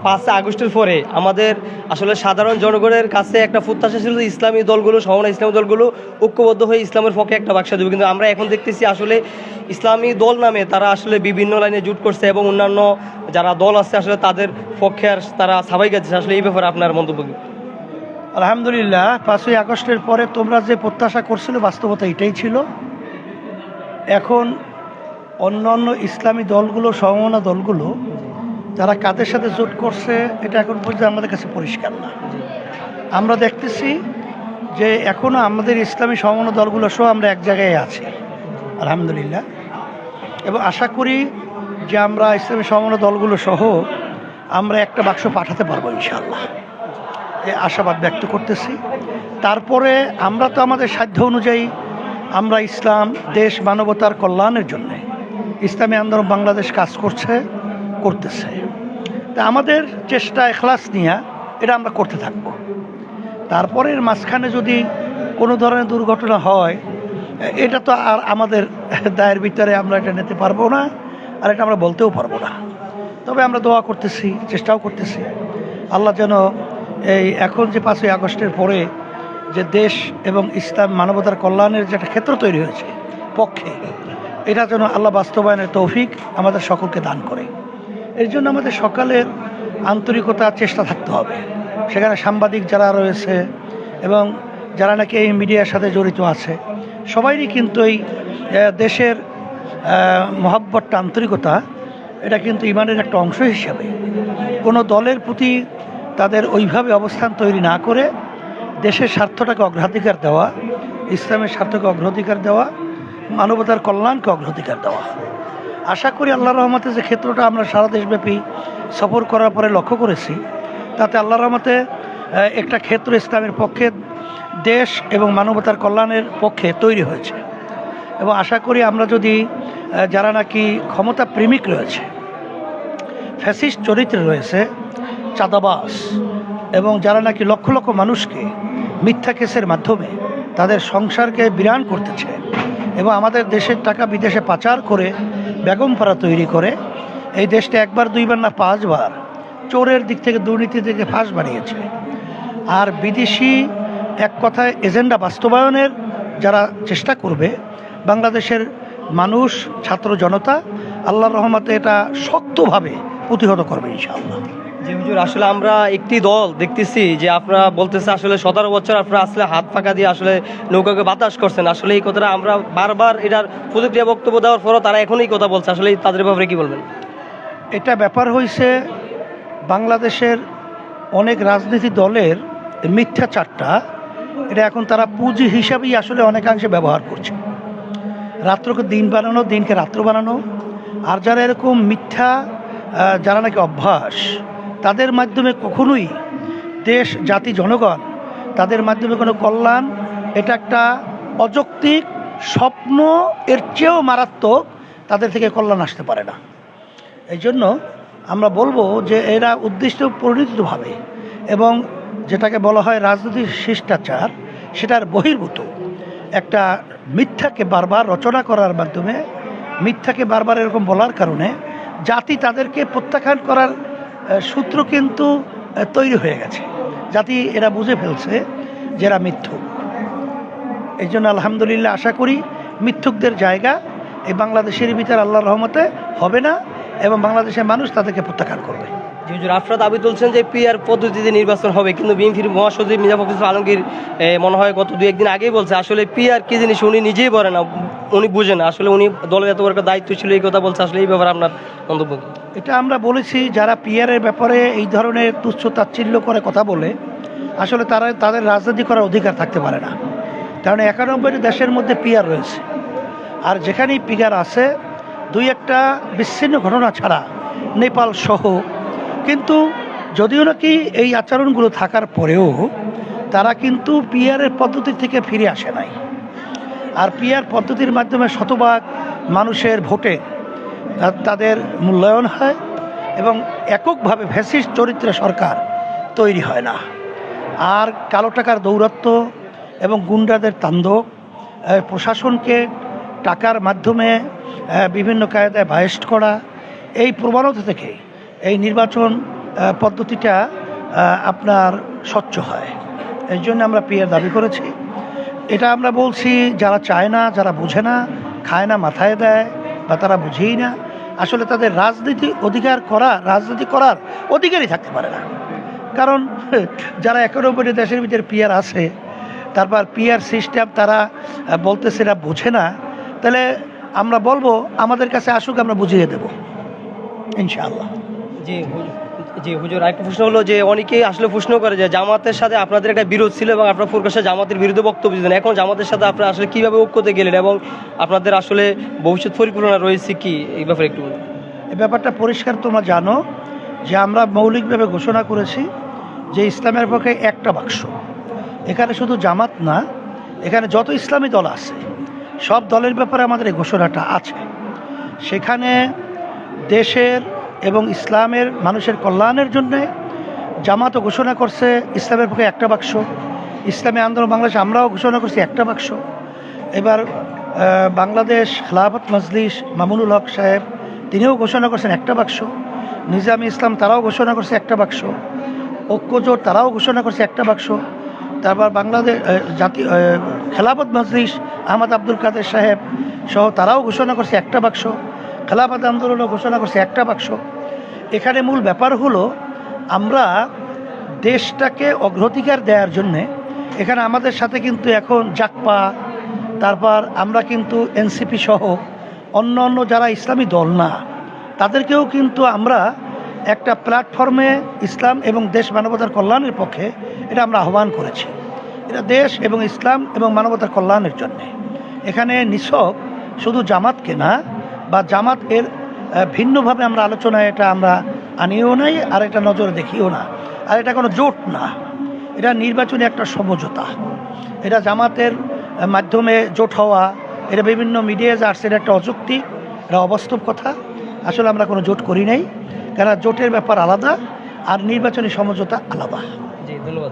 5 আগস্টের পরে আমাদের আসলে সাধারণ জনগণের কাছে একটা প্রত্যাশা ছিল যে ইসলামী দলগুলো সমন্বয় ইসলামী দলগুলো ঐক্যবদ্ধ হয়ে ইসলামের পক্ষে একটা বাক্সা দেবে, কিন্তু আমরা এখন দেখতেছি আসলে ইসলামী দল নামে তারা আসলে বিভিন্ন লাইনে জুট করছে এবং অন্যান্য যারা দল আছে আসলে তাদের পক্ষে আর তারা সাবাই গেছে। আসলে এই ব্যাপারে আপনার মন্তব্য কি? আলহামদুলিল্লাহ, 5ই আগস্টের পরে তোমরা যে প্রত্যাশা করছিলে বাস্তবতা এটাই ছিল। এখন অন্যান্য ইসলামী দলগুলো, সমমনা দলগুলো যারা কাদের সাথে জোট করছে এটা এখন পর্যন্ত আমাদের কাছে পরিষ্কার না। আমরা দেখতেছি যে এখনও আমাদের ইসলামী সমমনা দলগুলো সহ আমরা এক জায়গায় আছি আলহামদুলিল্লাহ, এবং আশা করি যে আমরা ইসলামী সমমনা দলগুলো সহ আমরা একটা বাক্স পাঠাতে পারবো ইনশাআল্লাহ, এই আশাবাদ ব্যক্ত করতেছি। তারপরে আমরা তো আমাদের সাধ্য অনুযায়ী আমরা ইসলাম, দেশ, মানবতার কল্যাণের জন্য ইসলামী আন্দোলন বাংলাদেশ কাজ করতেছে। তা আমাদের চেষ্টা এখলাস নিয়ে এটা আমরা করতে থাকবো। তারপরের মাঝখানে যদি কোনো ধরনের দুর্ঘটনা হয় এটা তো আর আমাদের দায়ের ভিতরে আমরা এটা নিতে পারবো না, আর এটা আমরা বলতেও পারবো না। তবে আমরা দোয়া করতেছি, চেষ্টাও করতেছি আল্লাহ যেন এই এখন যে 5ই আগস্টের পরে যে দেশ এবং ইসলাম মানবতার কল্যাণের যে একটা ক্ষেত্র তৈরি হয়েছে পক্ষে, এটা যেন আল্লাহ বাস্তবায়নের তৌফিক আমাদের সকলকে দান করে। এর জন্য আমাদের সকালের আন্তরিকতা, চেষ্টা থাকতে হবে। সেখানে সাংবাদিক যারা রয়েছে এবং যারা নাকি এই মিডিয়ার সাথে জড়িত আছে সবাইরই কিন্তু এই দেশের মহব্বতটা, আন্তরিকতা, এটা কিন্তু ইমানের একটা অংশ হিসাবে কোনো দলের প্রতি তাদের ওইভাবে অবস্থান তৈরি না করে দেশের স্বার্থটাকে অগ্রাধিকার দেওয়া, ইসলামের স্বার্থকে অগ্রাধিকার দেওয়া, মানবতার কল্যাণকে অগ্রাধিকার দেওয়া। আশা করি আল্লাহর রহমতে যে ক্ষেত্রটা আমরা সারা দেশব্যাপী সফর করার পরে লক্ষ্য করেছি, তাতে আল্লাহর রহমতে একটা ক্ষেত্র ইসলামের পক্ষে, দেশ এবং মানবতার কল্যাণের পক্ষে তৈরি হয়েছে। এবং আশা করি আমরা যদি যারা নাকি ক্ষমতা প্রেমিক রয়েছে, ফ্যাসিস্ট চরিত্রে রয়েছে, চাঁদাবাজ, এবং যারা নাকি লক্ষ লক্ষ মানুষকে মিথ্যা কেসের মাধ্যমে তাদের সংসারকে বিরান করতেছে এবং আমাদের দেশের টাকা বিদেশে পাচার করে বেগমপাড়া তৈরি করে এই দেশটা একবার, দুইবার না 5বার চোরের দিক থেকে, দুর্নীতি থেকে ফাঁস বানিয়েছে। আর বিদেশি এক কথায় এজেন্ডা বাস্তবায়নের যারা চেষ্টা করবে, বাংলাদেশের মানুষ, ছাত্র জনতা আল্লাহর রহমতে এটা শক্তভাবে প্রতিহত করবে ইনশাআল্লাহ। জি হুজুর, আসলে আমরা একটি দল দেখতেছি যে আপনারা বলতেছে আসলে 17 বছর আপনারা আসলে হাত পাকা দিয়ে আসলে নৌকাকে বাতাস করছেন। আসলে এই কথাটা আমরা বারবার এটার প্রতিক্রিয়া বক্তব্য দেওয়ার পরও তারা এখনই কথা বলছে, আসলে তাদের ব্যাপারে কি বলবেন? এটা ব্যাপার হয়েছে বাংলাদেশের অনেক রাজনীতি দলের মিথ্যা চারটা, এটা এখন তারা পুঁজি হিসাবেই আসলে অনেকাংশে ব্যবহার করছে। রাত্রকে দিন বানানো, দিনকে রাত্র বানানো। আর যারা এরকম মিথ্যা যারা নাকি অভ্যাস, তাদের মাধ্যমে কখনোই দেশ, জাতি, জনগণ, তাদের মাধ্যমে কোনো কল্যাণ, এটা একটা অযৌক্তিক স্বপ্ন, এর চেয়েও মারাত্মক তাদের থেকে কল্যাণ আসতে পারে না। এই জন্য আমরা বলবো যে এরা উদ্দিষ্ট পরিণতিতভাবে এবং যেটাকে বলা হয় রাজনৈতিক শিষ্টাচার, সেটার বহির্ভূত একটা মিথ্যাকে বারবার রচনা করার মাধ্যমে, মিথ্যাকে বারবার এরকম বলার কারণে জাতি তাদেরকে প্রত্যাখ্যান করার সূত্র কিন্তু তৈরি হয়ে গেছে। জাতি এরা বুঝে ফেলছে যে এরা মিথ্যুক। এই জন্য আলহামদুলিল্লাহ আশা করি মিথ্যুকদের জায়গা এই বাংলাদেশের ভিতরে আল্লাহর রহমতে হবে না এবং বাংলাদেশের মানুষ তাদেরকে প্রত্যাখ্যান করবে। জি হুজুর, আপনারা দাবি তুলছেন যে পিআর পদ্ধতিতে নির্বাচন হবে, কিন্তু বিএনপির মহাসচিব মির্জা ফখরুল ইসলাম আলমগীর মনে হয় গত 2-1 দিন আগেই বলছে আসলে পিআর কি জিনিস উনি নিজেই বলে না, উনি বুঝে না। আসলে উনি দলের এত বড় একটা দায়িত্ব ছিল, এই কথা বলছে। আসলে এই ব্যাপারে আপনার মন্তব্য? এটা আমরা বলেছি, যারা পিআরের ব্যাপারে এই ধরনের তুচ্ছ তাচ্ছিল্য করে কথা বলে, আসলে তারা তাদের রাজনীতি করার অধিকার থাকতে পারে না। কারণ 91টি দেশের মধ্যে পিআর রয়েছে, আর যেখানেই পিআর আছে 2-1টা বিচ্ছিন্ন ঘটনা ছাড়া নেপাল সহ, কিন্তু যদিও নাকি এই আচরণগুলো থাকার পরেও তারা কিন্তু পিআরের পদ্ধতি থেকে ফিরে আসে নাই। আর পিআর পদ্ধতির মাধ্যমে শতভাগ মানুষের ভোটে তাদের মূল্যায়ন হয় এবং এককভাবে ফ্যাসিস্ট চরিত্রে সরকার তৈরি হয় না। আর কালো টাকার দৌরাত্ম্য এবং গুন্ডাদের তাণ্ডব, প্রশাসনকে টাকার মাধ্যমে বিভিন্ন কায়দায় বায়েস্ট করা, এই প্রবণতা থেকে এই নির্বাচন পদ্ধতিটা আপনার স্বচ্ছ হয়। এই জন্য আমরা পিয়ার দাবি করেছি। এটা আমরা বলছি যারা চায় না, যারা বোঝে না, খায় না, মাথায় দেয়, বা তারা বুঝেই না, আসলে তাদের রাজনীতি করার অধিকারই থাকতে পারে না। কারণ যারা 91টি দেশের ভিতরে পিয়ার আছে, তারপর পিয়ার সিস্টেম তারা বলতেছে এরা বোঝে না, তাহলে আমরা বলবো আমাদের কাছে আসুক, আমরা বুঝিয়ে দেব ইনশাআল্লাহ। জি হুজুর, আরেকটা প্রশ্ন হলো যে অনেকেই আসলে প্রশ্ন করে যে জামাতের সাথে আপনাদের একটা বিরোধ ছিল এবং আপনারা প্রকাশ্যে জামাতের বিরুদ্ধে বক্তব্য দিতেন, এখন জামাতের সাথে আপনারা আসলে কীভাবে ঐক্যতে গেলেন এবং আপনাদের আসলে ভবিষ্যৎ পরিকল্পনা রয়েছে কি, এই ব্যাপারে একটু বলুন। এই ব্যাপারটা পরিষ্কার তোমরা জানো যে আমরা মৌলিকভাবে ঘোষণা করেছি যে ইসলামের পক্ষে একটা বাক্স। এখানে শুধু জামাত না, এখানে যত ইসলামী দল আছে সব দলের ব্যাপারে আমাদের এই ঘোষণাটা আছে। সেখানে দেশের এবং ইসলামের মানুষের কল্যাণের জন্যে জামাতও ঘোষণা করছে ইসলামের পক্ষে একটা বাক্স, ইসলামী আন্দোলন বাংলাদেশ আমরাও ঘোষণা করছি একটা বাক্স। এবার বাংলাদেশ খেলাফত মজলিস মামুনুল হক সাহেব তিনিও ঘোষণা করছেন একটা বাক্স, নিজামী ইসলাম তারাও ঘোষণা করছে একটা বাক্স, ঐক্যজোট তারাও ঘোষণা করছে একটা বাক্স। তারপর বাংলাদেশ খেলাফত মজলিস আহমদ আব্দুল কাদের সাহেব সহ তারাও ঘোষণা করছে একটা বাক্স, খেলাফত আন্দোলনও ঘোষণা করছে একটা বাক্স। এখানে মূল ব্যাপার হলো আমরা দেশটাকে অগ্রাধিকার দেওয়ার জন্যে এখানে আমাদের সাথে কিন্তু এখন জাকপা, তারপর আমরা কিন্তু এনসিপি সহ অন্য অন্য যারা ইসলামী দল না তাদেরকেও কিন্তু আমরা একটা প্ল্যাটফর্মে ইসলাম এবং দেশ মানবতার কল্যাণের পক্ষে এটা আমরা আহ্বান করেছি। এটা দেশ এবং ইসলাম এবং মানবতার কল্যাণের জন্যে। এখানে নিছক শুধু জামাতকে না, বা জামাত এর ভিন্নভাবে আমরা আলোচনায় এটা আমরা আনিও নাই, আর এটা নজরে দেখিও না, আর এটা কোনো জোট না, এটা নির্বাচনী একটা সমঝোতা। এটা জামাতের মাধ্যমে জোট হওয়া, এটা বিভিন্ন মিডিয়ায় আসছে, এটা একটা অযৌক্তিক, এটা অবাস্তব কথা। আসলে আমরা কোনো জোট করি নাই, কারণ জোটের ব্যাপার আলাদা আর নির্বাচনী সমঝোতা আলাদা। জি ধন্যবাদ।